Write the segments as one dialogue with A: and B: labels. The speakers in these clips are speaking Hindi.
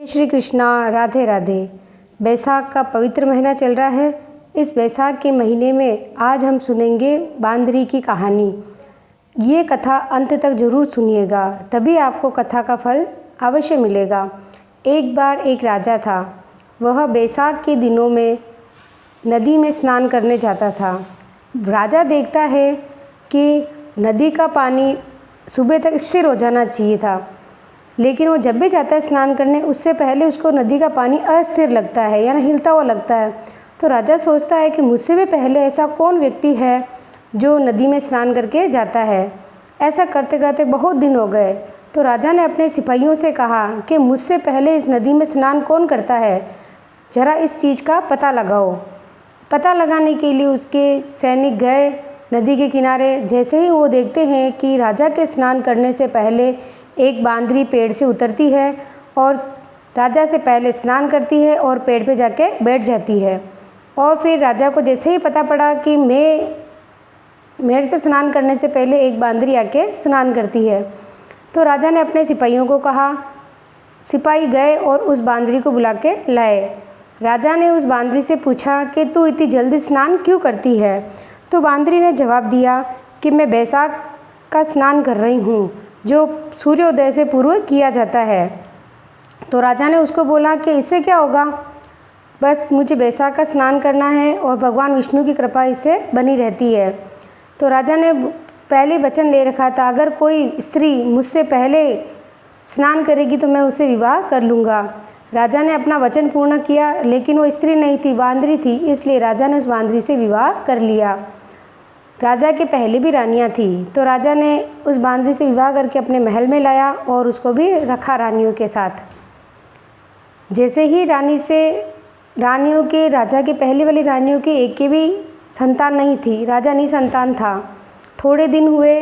A: श्री कृष्णा, राधे राधे। बैसाख का पवित्र महीना चल रहा है। इस बैसाख के महीने में आज हम सुनेंगे बांदरी की कहानी। ये कथा अंत तक ज़रूर सुनिएगा, तभी आपको कथा का फल अवश्य मिलेगा। एक बार एक राजा था। वह बैसाख के दिनों में नदी में स्नान करने जाता था। राजा देखता है कि नदी का पानी सुबह तक स्थिर हो जाना चाहिए था, लेकिन वो जब भी जाता है स्नान करने, उससे पहले उसको नदी का पानी अस्थिर लगता है, यानी हिलता हुआ लगता है। तो राजा सोचता है कि मुझसे भी पहले ऐसा कौन व्यक्ति है जो नदी में स्नान करके जाता है। ऐसा करते करते बहुत दिन हो गए। तो राजा ने अपने सिपाहियों से कहा कि मुझसे पहले इस नदी में स्नान कौन करता है, ज़रा इस चीज़ का पता लगाओ। पता लगाने के लिए उसके सैनिक गए नदी के किनारे। जैसे ही वो देखते हैं कि राजा के स्नान करने से पहले एक बांदरी पेड़ से उतरती है और राजा से पहले स्नान करती है और पेड़ पे जाके बैठ जाती है। और फिर राजा को जैसे ही पता पड़ा कि मेरे से स्नान करने से पहले एक बांदरी आके स्नान करती है, तो राजा ने अपने सिपाहियों को कहा। सिपाही गए और उस बांदरी को बुला के लाए। राजा ने उस बांदरी से पूछा कि तू इतनी जल्दी स्नान क्यों करती है। तो बांदरी ने जवाब दिया कि मैं बैसाख का स्नान कर रही हूँ, जो सूर्योदय से पूर्व किया जाता है। तो राजा ने उसको बोला कि इससे क्या होगा, बस मुझे बैसाख का स्नान करना है और भगवान विष्णु की कृपा इससे बनी रहती है। तो राजा ने पहले वचन ले रखा था, अगर कोई स्त्री मुझसे पहले स्नान करेगी तो मैं उससे विवाह कर लूँगा। राजा ने अपना वचन पूर्ण किया, लेकिन वो स्त्री नहीं थी, बांदरी थी, इसलिए राजा ने उस बांदरी से विवाह कर लिया। राजा के पहले भी रानियां थी, तो राजा ने उस बांदरी से विवाह करके अपने महल में लाया और उसको भी रखा रानियों के साथ। जैसे ही राजा के पहले वाली रानियों की एक की भी संतान नहीं थी, राजा नहीं संतान था। थोड़े दिन हुए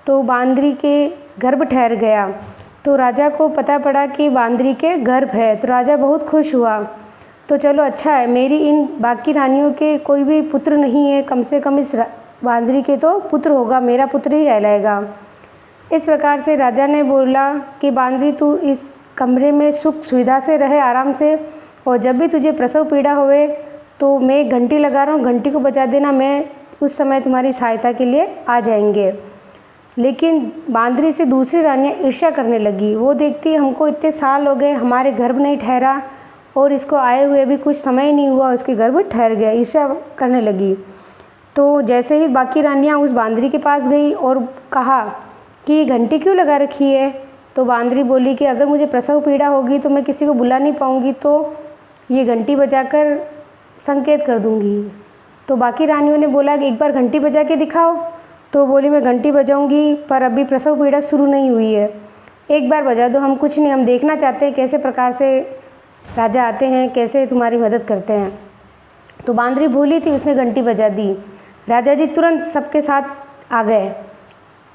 A: तो बांदरी के गर्भ ठहर गया। तो राजा को पता पड़ा कि बांदरी के गर्भ है, तो राजा बहुत खुश हुआ। तो चलो अच्छा है, मेरी इन बाकी रानियों के कोई भी पुत्र नहीं है, कम से कम इस बांदरी के तो पुत्र होगा, मेरा पुत्र ही कहलाएगा। इस प्रकार से राजा ने बोला कि बांदरी तू इस कमरे में सुख सुविधा से रहे, आराम से, और जब भी तुझे प्रसव पीड़ा होवे तो मैं घंटी लगा रहा हूँ, घंटी को बजा देना, मैं उस समय तुम्हारी सहायता के लिए आ जाएंगे। लेकिन बांदरी से दूसरी रानियाँ ईर्ष्या करने लगी। वो देखती हमको इतने साल हो गए, हमारे गर्भ नहीं ठहरा और इसको आए हुए भी कुछ समय नहीं हुआ, उसके गर्भ ठहर गया, ईर्ष्या करने लगी। तो जैसे ही बाकी रानियाँ उस बांदरी के पास गई और कहा कि घंटी क्यों लगा रखी है, तो बांदरी बोली कि अगर मुझे प्रसव पीड़ा होगी तो मैं किसी को बुला नहीं पाऊँगी, तो ये घंटी बजाकर संकेत कर दूँगी। तो बाकी रानियों ने बोला कि एक बार घंटी बजा के दिखाओ। तो बोली मैं घंटी बजाऊँगी, पर अभी प्रसव पीड़ा शुरू नहीं हुई है, एक बार बजा दो, हम कुछ नहीं, हम देखना चाहते हैं कैसे प्रकार से राजा आते हैं, कैसे तुम्हारी मदद करते हैं। तो बांदरी भूली थी, उसने घंटी बजा दी। राजा जी तुरंत सबके साथ आ गए,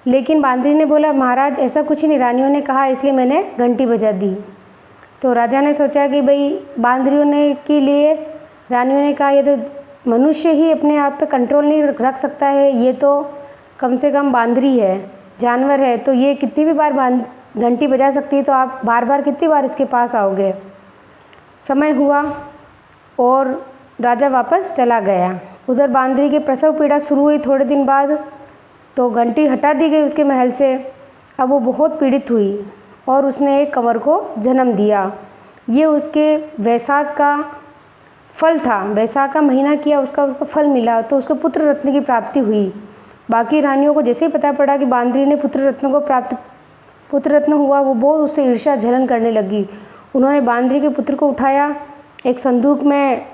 A: लेकिन बांदरी ने बोला महाराज ऐसा कुछ नहीं, रानियों ने कहा इसलिए मैंने घंटी बजा दी। तो राजा ने सोचा कि भाई बांदरियों ने के लिए रानियों ने कहा ये तो मनुष्य ही अपने आप पे कंट्रोल नहीं रख सकता है, ये तो कम से कम बांदरी है, जानवर है, तो ये कितनी भी बार घंटी बजा सकती है, तो आप बार बार कितनी बार इसके पास आओगे। समय हुआ और राजा वापस चला गया। उधर बांदरी की प्रसव पीड़ा शुरू हुई थोड़े दिन बाद, तो घंटी हटा दी गई उसके महल से। अब वो बहुत पीड़ित हुई और उसने एक कंवर को जन्म दिया। ये उसके बैसाख का फल था, बैसाख का महीना किया उसको फल मिला, तो उसको पुत्र रत्न की प्राप्ति हुई। बाकी रानियों को जैसे ही पता पड़ा कि बांदरी ने पुत्र रत्न हुआ, वो बहुत उससे ईर्ष्या जलन करने लगी। उन्होंने बांदरी के पुत्र को उठाया, एक संदूक में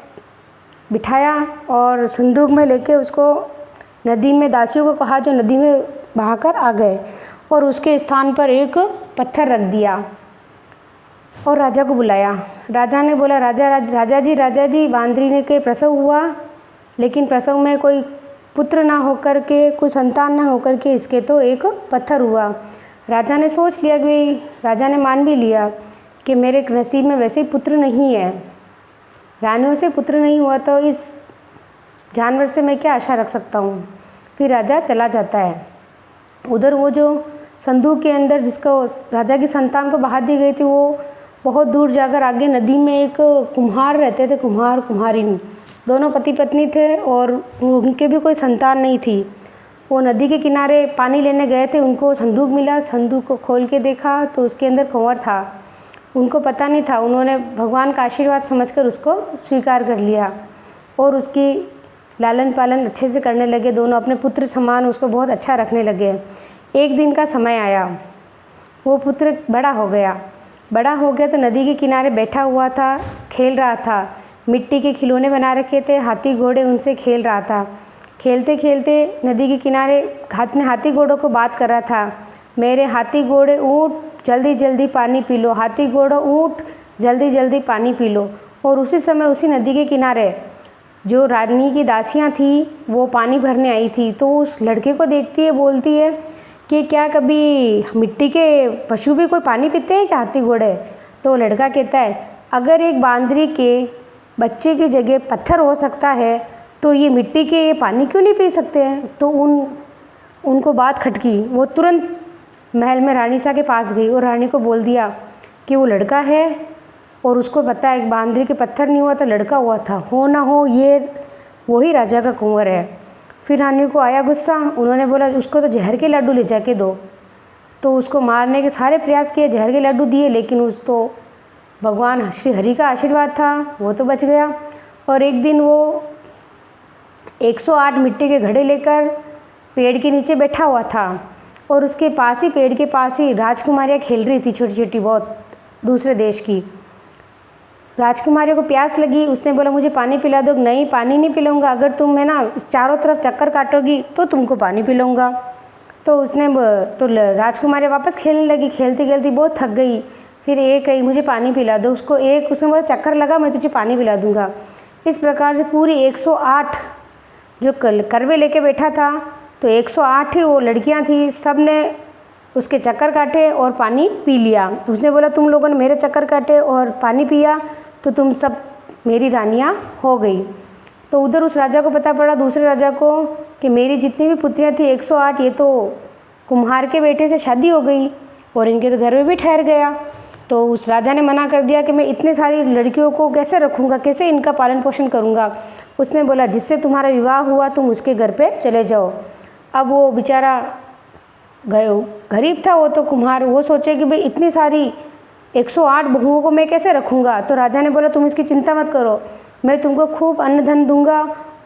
A: बिठाया और संदूक में लेके उसको नदी में, दासियों को कहा जो नदी में बहाकर आ गए, और उसके स्थान पर एक पत्थर रख दिया और राजा को बुलाया। राजा ने बोला राजा जी बांदरी ने के प्रसव हुआ, लेकिन प्रसव में कोई पुत्र ना होकर के, कोई संतान ना होकर के इसके तो एक पत्थर हुआ। राजा ने सोच लिया कि राजा ने मान भी लिया कि मेरे नसीब में वैसे ही पुत्र नहीं है, रानियों से पुत्र नहीं हुआ तो इस जानवर से मैं क्या आशा रख सकता हूँ। फिर राजा चला जाता है। उधर वो जो संदूक के अंदर जिसको राजा की संतान को बहा दी गई थी, वो बहुत दूर जाकर आगे नदी में एक कुम्हार रहते थे, कुम्हार कुम्हारिन, दोनों पति पत्नी थे और उनके भी कोई संतान नहीं थी। वो नदी के किनारे पानी लेने गए थे, उनको संदूक मिला, संदूक को खोल के देखा तो उसके अंदर कुंवर था। उनको पता नहीं था, उन्होंने भगवान का आशीर्वाद समझकर उसको स्वीकार कर लिया और उसकी लालन पालन अच्छे से करने लगे। दोनों अपने पुत्र समान उसको बहुत अच्छा रखने लगे। एक दिन का समय आया, वो पुत्र बड़ा हो गया तो नदी के किनारे बैठा हुआ था, खेल रहा था। मिट्टी के खिलौने बना रखे थे, हाथी घोड़े उनसे खेल रहा था। खेलते खेलते नदी के किनारे अपने हाथी घोड़ों को बात कर रहा था, मेरे हाथी घोड़े ऊँट जल्दी जल्दी पानी पी लो, हाथी घोड़ो ऊँट जल्दी जल्दी पानी पी लो। और उसी समय उसी नदी के किनारे जो रानी की दासियाँ थी वो पानी भरने आई थी। तो उस लड़के को देखती है, बोलती है कि क्या कभी मिट्टी के पशु भी कोई पानी पीते हैं क्या, हाथी घोड़े? तो लड़का कहता है अगर एक बांदरी के बच्चे की जगह पत्थर हो सकता है तो ये मिट्टी के ये पानी क्यों नहीं पी सकते हैं? तो उनको बात खटकी। वो तुरंत महल में रानी सा के पास गई और रानी को बोल दिया कि वो लड़का है और उसको पता है एक बांदरी के पत्थर नहीं हुआ था, लड़का हुआ था, हो ना हो ये वही राजा का कुंवर है। फिर रानी को आया गुस्सा, उन्होंने बोला उसको तो जहर के लड्डू ले जाके दो। तो उसको मारने के सारे प्रयास किए, जहर के लड्डू दिए, लेकिन उस तो भगवान श्री हरि का आशीर्वाद था, वो तो बच गया। और एक दिन वो 108 मिट्टी के घड़े लेकर पेड़ के नीचे बैठा हुआ था और उसके पास ही, पेड़ के पास ही राजकुमारियाँ खेल रही थी, छोटी छोटी, बहुत दूसरे देश की। राजकुमारी को प्यास लगी, उसने बोला मुझे पानी पिला दो। नहीं, पानी नहीं पिलाऊंगा, अगर तुम है ना इस चारों तरफ चक्कर काटोगी तो तुमको पानी पिलाऊंगा। तो राजकुमारी वापस खेलने लगी, खेलती खेलती बहुत थक गई। फिर एक कही मुझे पानी पिला दो, उसने बोला चक्कर लगा, मैं तुझे पानी पिला दूंगा। इस प्रकार से पूरी 108 जो करवे लेके बैठा था, तो 108 ही वो लड़कियां थी, सब ने उसके चक्कर काटे और पानी पी लिया। तो उसने बोला तुम लोगों ने मेरे चक्कर काटे और पानी पिया तो तुम सब मेरी रानियां हो गई। तो उधर उस राजा को पता पड़ा, दूसरे राजा को, कि मेरी जितनी भी पुत्रियां थी 108, ये तो कुम्हार के बेटे से शादी हो गई और इनके तो घर में भी ठहर गया। तो उस राजा ने मना कर दिया कि मैं इतने सारी लड़कियों को कैसे रखूँगा, कैसे इनका पालन पोषण करूँगा। उसने बोला जिससे तुम्हारा विवाह हुआ तुम उसके घर पे चले जाओ। अब वो बेचारा गरीब था, वो तो कुम्हार, वो सोचे कि भाई इतनी सारी 108 बहुओं को मैं कैसे रखूँगा। तो राजा ने बोला तुम इसकी चिंता मत करो, मैं तुमको खूब अन्न धन दूंगा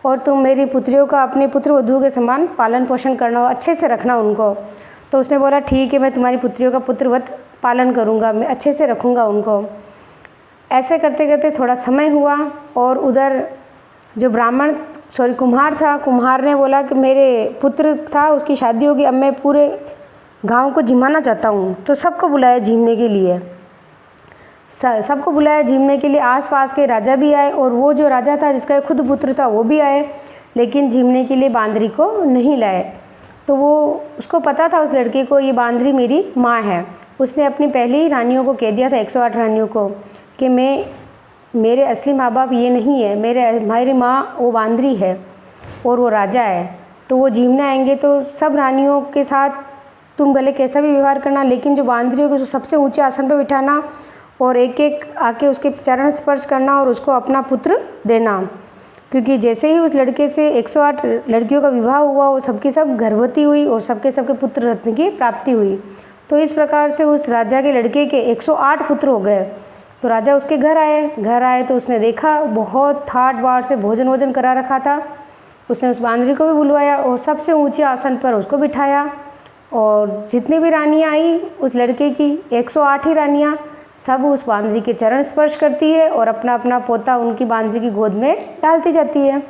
A: और तुम मेरी पुत्रियों का अपने पुत्र वधू के समान पालन पोषण करना, अच्छे से रखना उनको। तो उसने बोला ठीक है, मैं तुम्हारी पुत्रियों का पुत्रवत पालन करूँगा, मैं अच्छे से रखूँगा उनको। ऐसे करते करते थोड़ा समय हुआ और उधर जो कुम्हार था, कुम्हार ने बोला कि मेरे पुत्र था उसकी शादी होगी, अब मैं पूरे गांव को जिमाना चाहता हूँ। तो सबको बुलाया झीमने के लिए, सबको बुलाया झीमने के लिए। आसपास के राजा भी आए और वो जो राजा था जिसका खुद पुत्र था वो भी आए, लेकिन झीमने के लिए बांदरी को नहीं लाए। तो वो उसको पता था उस लड़के को ये बांदरी मेरी माँ है। उसने अपनी पहली रानियों को कह दिया था, 108 रानियों को, कि मेरे असली माँ बाप ये नहीं है, हमारी माँ वो बांदरी है और वो राजा है। तो वो झीमने आएंगे तो सब रानियों के साथ तुम भले कैसा भी व्यवहार करना, लेकिन जो बांदरियों को सबसे ऊंचे आसन पर बिठाना और एक एक आके उसके चरण स्पर्श करना और उसको अपना पुत्र देना। क्योंकि जैसे ही उस लड़के से 108 लड़कियों का विवाह हुआ, वो सबकी सब गर्भवती हुई और सबके पुत्र रत्न की प्राप्ति हुई। तो इस प्रकार से उस राजा के लड़के के 108 पुत्र हो गए। तो राजा उसके घर आए तो उसने देखा बहुत ठाट बाट से भोजन वोजन करा रखा था। उसने उस बांदरी को भी बुलवाया और सबसे ऊंचे आसन पर उसको बिठाया और जितनी भी रानियाँ आई उस लड़के की 108 ही रानियाँ सब उस बांदरी के चरण स्पर्श करती है और अपना अपना पोता उनकी बांदरी की गोद में डालती जाती है।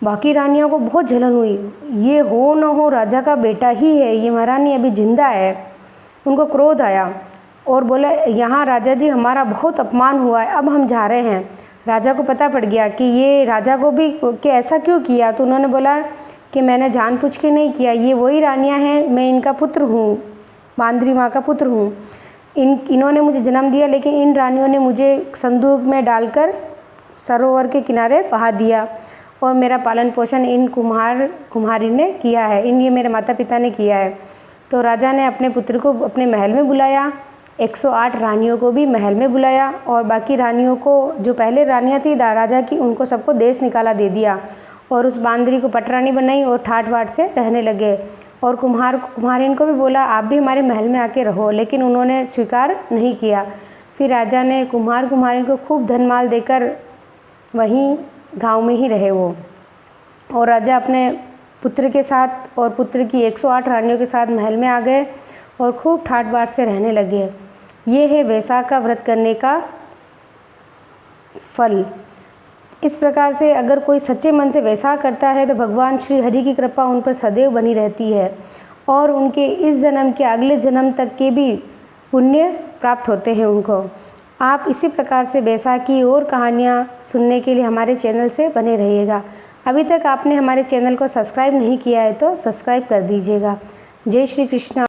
A: बाकी रानियों को बहुत जलन हुई, ये हो न हो राजा का बेटा ही है, ये महारानी अभी जिंदा है। उनको क्रोध आया और बोला यहाँ राजा जी हमारा बहुत अपमान हुआ है, अब हम जा रहे हैं। राजा को पता पड़ गया कि ये राजा को भी कि ऐसा क्यों किया। तो उन्होंने बोला कि मैंने जानबूझ के नहीं किया, ये वही रानियाँ हैं, मैं इनका पुत्र हूँ, बांदरी माँ का पुत्र हूँ। इन्होंने मुझे जन्म दिया, लेकिन इन रानियों ने मुझे संदूक में डालकर सरोवर के किनारे बहा दिया और मेरा पालन पोषण इन कुम्हारी ने किया है, ये मेरे माता पिता ने किया है। तो राजा ने अपने पुत्र को अपने महल में बुलाया 108 रानियों को भी महल में बुलाया और बाकी रानियों को, जो पहले रानियां थी राजा की, उनको सबको देश निकाला दे दिया और उस बांदरी को पटरानी बनाई और ठाट बाट से रहने लगे। और कुम्हारिन को भी बोला आप भी हमारे महल में आके रहो, लेकिन उन्होंने स्वीकार नहीं किया। फिर राजा ने कुम्हारिन को खूब धन माल देकर वहीं गांव में ही रहे वो। और राजा अपने पुत्र के साथ और पुत्र की 108 रानियों के साथ महल में आ गए और खूब ठाट बाट से रहने लगे। ये है वैशाख का व्रत करने का फल। इस प्रकार से अगर कोई सच्चे मन से वैशाख करता है तो भगवान श्री हरि की कृपा उन पर सदैव बनी रहती है और उनके इस जन्म के अगले जन्म तक के भी पुण्य प्राप्त होते हैं उनको। आप इसी प्रकार से वैशाख की और कहानियाँ सुनने के लिए हमारे चैनल से बने रहिएगा। अभी तक आपने हमारे चैनल को सब्सक्राइब नहीं किया है तो सब्सक्राइब कर दीजिएगा। जय श्री कृष्णा।